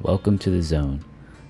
Welcome to the Zone,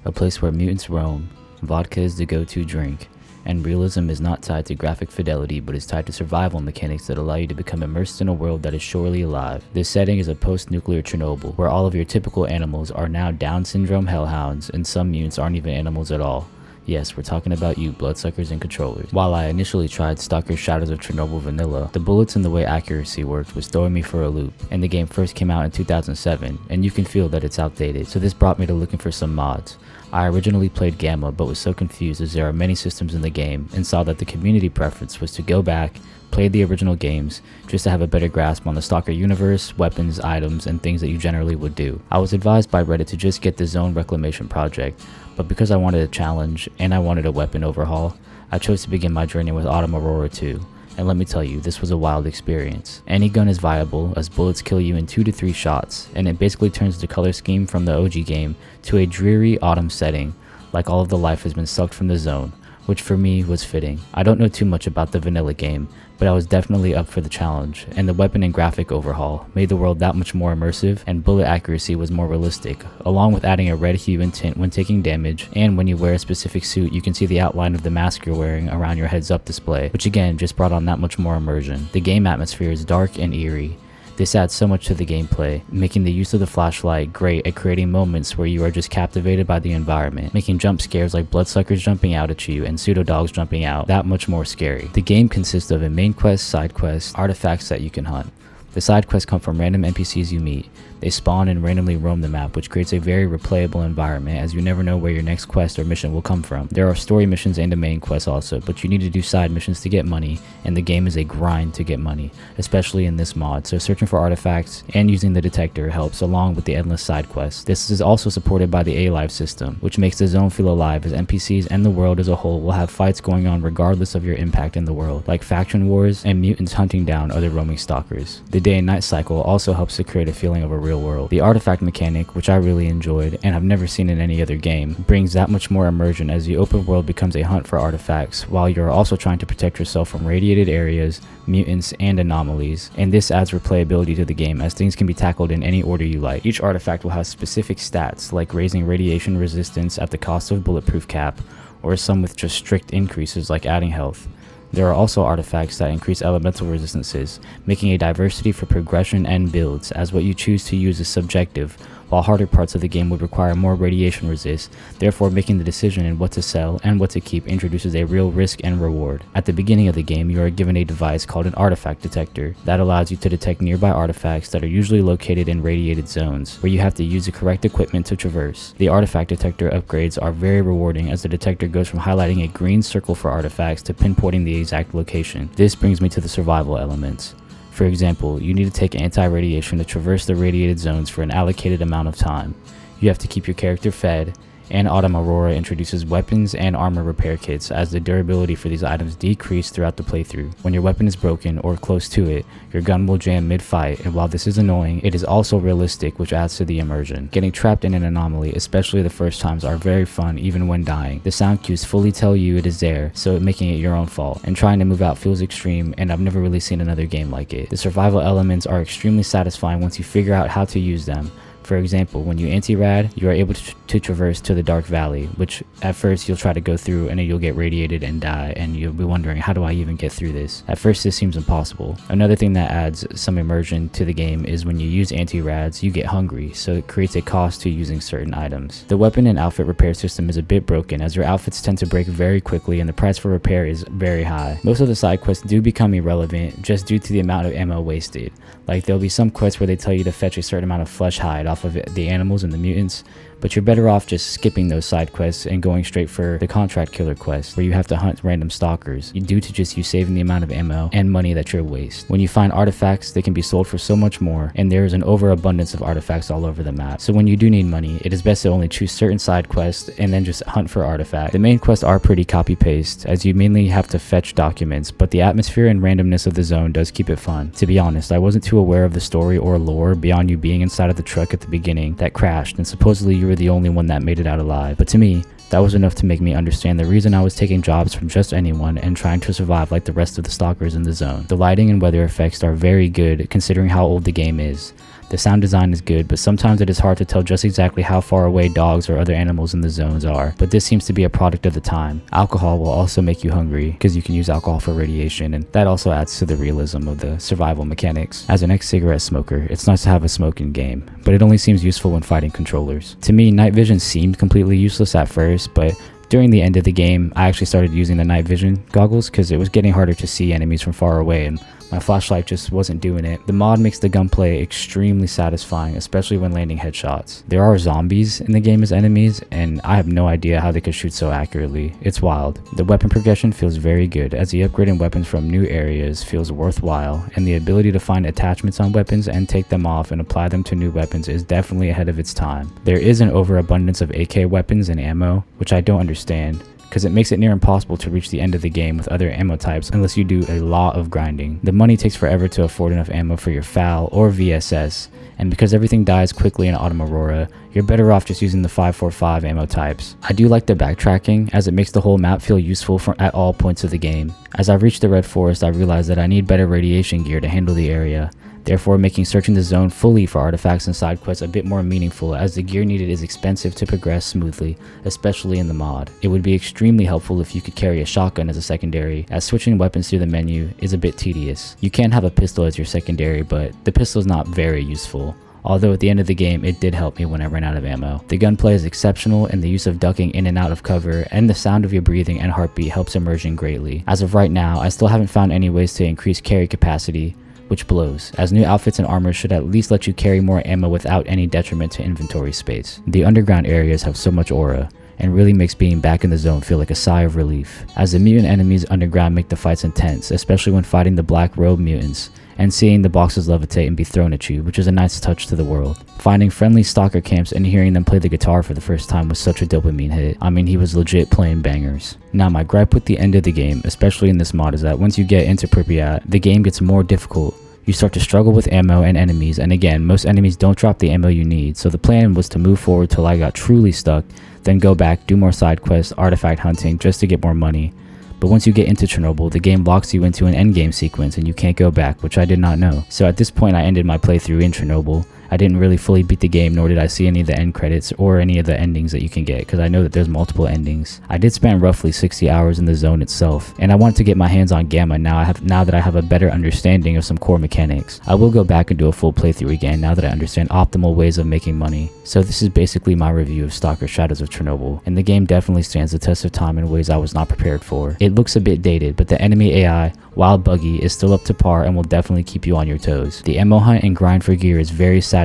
a place where mutants roam, vodka is the go-to drink, and realism is not tied to graphic fidelity but is tied to survival mechanics that allow you to become immersed in a world that is surely alive. This setting is a post-nuclear Chernobyl, where all of your typical animals are now Down syndrome hellhounds, and some mutants aren't even animals at all. Yes, we're talking about you, bloodsuckers and controllers. While I initially tried Stalker Shadows of Chernobyl Vanilla, the bullets and the way accuracy worked was throwing me for a loop, and the game first came out in 2007, and you can feel that it's outdated, so this brought me to looking for some mods. I originally played Gamma but was so confused as there are many systems in the game, and saw that the community preference was to go back, play the original games, just to have a better grasp on the Stalker universe, weapons, items, and things that you generally would do. I was advised by Reddit to just get the Zone Reclamation project, but because I wanted a challenge and I wanted a weapon overhaul, I chose to begin my journey with Autumn Aurora 2. And let me tell you, this was a wild experience. Any gun is viable as bullets kill you in 2 to 3 shots, and it basically turns the color scheme from the OG game to a dreary autumn setting, like all of the life has been sucked from the zone, which for me was fitting. I don't know too much about the vanilla game, but I was definitely up for the challenge, and the weapon and graphic overhaul made the world that much more immersive, and bullet accuracy was more realistic, along with adding a red hue and tint when taking damage, and when you wear a specific suit you can see the outline of the mask you're wearing around your heads-up display, which again just brought on that much more immersion. The game atmosphere is dark and eerie. This adds so much to the gameplay, making the use of the flashlight great at creating moments where you are just captivated by the environment, making jump scares like bloodsuckers jumping out at you and pseudo-dogs jumping out that much more scary. The game consists of a main quest, side quest, artifacts that you can hunt. The side quests come from random NPCs you meet. They spawn and randomly roam the map, which creates a very replayable environment as you never know where your next quest or mission will come from. There are story missions and a main quest also, but you need to do side missions to get money, and the game is a grind to get money, especially in this mod, so searching for artifacts and using the detector helps along with the endless side quests. This is also supported by the A-Live system, which makes the zone feel alive as NPCs and the world as a whole will have fights going on regardless of your impact in the world, like faction wars and mutants hunting down other roaming stalkers. The day and night cycle also helps to create a feeling of a real world. The artifact mechanic, which I really enjoyed and I've never seen in any other game, brings that much more immersion as the open world becomes a hunt for artifacts while you're also trying to protect yourself from radiated areas, mutants, and anomalies, and this adds replayability to the game as things can be tackled in any order you like. Each artifact will have specific stats like raising radiation resistance at the cost of bulletproof cap, or some with just strict increases like adding health. There are also artifacts that increase elemental resistances, making a diversity for progression and builds, as what you choose to use is subjective, while harder parts of the game would require more radiation resist, therefore making the decision in what to sell and what to keep introduces a real risk and reward. At the beginning of the game, you are given a device called an artifact detector that allows you to detect nearby artifacts that are usually located in radiated zones, where you have to use the correct equipment to traverse. The artifact detector upgrades are very rewarding as the detector goes from highlighting a green circle for artifacts to pinpointing the exact location. This brings me to the survival elements. For example, you need to take anti-radiation to traverse the radiated zones for an allocated amount of time. You have to keep your character fed, and Autumn Aurora introduces weapons and armor repair kits as the durability for these items decrease throughout the playthrough. When your weapon is broken or close to it, your gun will jam mid-fight, and while this is annoying, it is also realistic, which adds to the immersion. Getting trapped in an anomaly, especially the first times, are very fun even when dying. The sound cues fully tell you it is there, so making it your own fault, and trying to move out feels extreme, and I've never really seen another game like it. The survival elements are extremely satisfying once you figure out how to use them. For example, when you anti-rad, you are able to traverse to the Dark Valley, which at first you'll try to go through and then you'll get radiated and die, and you'll be wondering, how do I even get through this? At first this seems impossible. Another thing that adds some immersion to the game is when you use anti-rads, you get hungry, so it creates a cost to using certain items. The weapon and outfit repair system is a bit broken as your outfits tend to break very quickly and the price for repair is very high. Most of the side quests do become irrelevant just due to the amount of ammo wasted. Like there'll be some quests where they tell you to fetch a certain amount of flesh hide off of the animals and the mutants, but you're better off just skipping those side quests and going straight for the contract killer quest where you have to hunt random stalkers due to just you saving the amount of ammo and money that you'll waste. When you find artifacts, they can be sold for so much more, and there is an overabundance of artifacts all over the map. So when you do need money, it is best to only choose certain side quests and then just hunt for artifacts. The main quests are pretty copy-paste as you mainly have to fetch documents, but the atmosphere and randomness of the zone does keep it fun. To be honest, I wasn't too aware of the story or lore beyond you being inside of the truck at the beginning that crashed, and supposedly you were the only one that made it out alive. But to me, that was enough to make me understand the reason I was taking jobs from just anyone and trying to survive like the rest of the stalkers in the zone. The lighting and weather effects are very good considering how old the game is. The sound design is good, but sometimes it is hard to tell just exactly how far away dogs or other animals in the zones are, but this seems to be a product of the time. Alcohol will also make you hungry, because you can use alcohol for radiation, and that also adds to the realism of the survival mechanics. As an ex-cigarette smoker, it's nice to have a smoke in game, but it only seems useful when fighting controllers. To me, night vision seemed completely useless at first, but during the end of the game, I actually started using the night vision goggles because it was getting harder to see enemies from far away, and my flashlight just wasn't doing it. The mod makes the gunplay extremely satisfying, especially when landing headshots. There are zombies in the game as enemies, and I have no idea how they could shoot so accurately. It's wild. The weapon progression feels very good, as the upgrade in weapons from new areas feels worthwhile, and the ability to find attachments on weapons and take them off and apply them to new weapons is definitely ahead of its time. There is an overabundance of AK weapons and ammo, which I don't understand, because it makes it near impossible to reach the end of the game with other ammo types unless you do a lot of grinding. The money takes forever to afford enough ammo for your FAL or VSS, and because everything dies quickly in Autumn Aurora, you're better off just using the 545 ammo types. I do like the backtracking, as it makes the whole map feel useful at all points of the game. As I reach the Red Forest, I realize that I need better radiation gear to handle the area, therefore making searching the zone fully for artifacts and side quests a bit more meaningful, as the gear needed is expensive to progress smoothly, especially in the mod. It would be extremely helpful if you could carry a shotgun as a secondary, as switching weapons through the menu is a bit tedious. You can have a pistol as your secondary, but the pistol is not very useful. Although at the end of the game, it did help me when I ran out of ammo. The gunplay is exceptional, and the use of ducking in and out of cover and the sound of your breathing and heartbeat helps immersion greatly. As of right now, I still haven't found any ways to increase carry capacity, which blows, as new outfits and armor should at least let you carry more ammo without any detriment to inventory space. The underground areas have so much aura, and really makes being back in the zone feel like a sigh of relief, as the mutant enemies underground make the fights intense, especially when fighting the black robe mutants, and seeing the boxes levitate and be thrown at you, which is a nice touch to the world. Finding friendly stalker camps and hearing them play the guitar for the first time was such a dopamine hit. I mean, he was legit playing bangers. Now, my gripe with the end of the game, especially in this mod, is that once you get into Pripyat, the game gets more difficult. You start to struggle with ammo and enemies, and again, most enemies don't drop the ammo you need, so the plan was to move forward till I got truly stuck, then go back, do more side quests, artifact hunting, just to get more money. But once you get into Chernobyl, the game locks you into an endgame sequence and you can't go back, which I did not know. So at this point I ended my playthrough in Chernobyl. I didn't really fully beat the game, nor did I see any of the end credits or any of the endings that you can get, because I know that there's multiple endings. I did spend roughly 60 hours in the zone itself, and I wanted to get my hands on Gamma now that I have a better understanding of some core mechanics. I will go back and do a full playthrough again now that I understand optimal ways of making money. So this is basically my review of Stalker Shadows of Chernobyl, and the game definitely stands the test of time in ways I was not prepared for. It looks a bit dated, but the enemy AI, while buggy, is still up to par and will definitely keep you on your toes. The ammo hunt and grind for gear is very satisfying.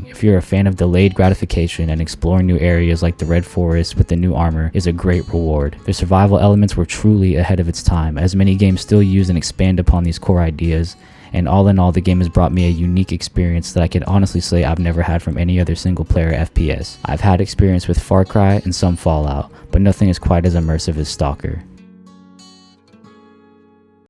If you're a fan of delayed gratification, and exploring new areas like the Red Forest with the new armor is a great reward. The survival elements were truly ahead of its time, as many games still use and expand upon these core ideas, and all in all, the game has brought me a unique experience that I can honestly say I've never had from any other single player FPS. I've had experience with Far Cry and some Fallout, but nothing is quite as immersive as Stalker.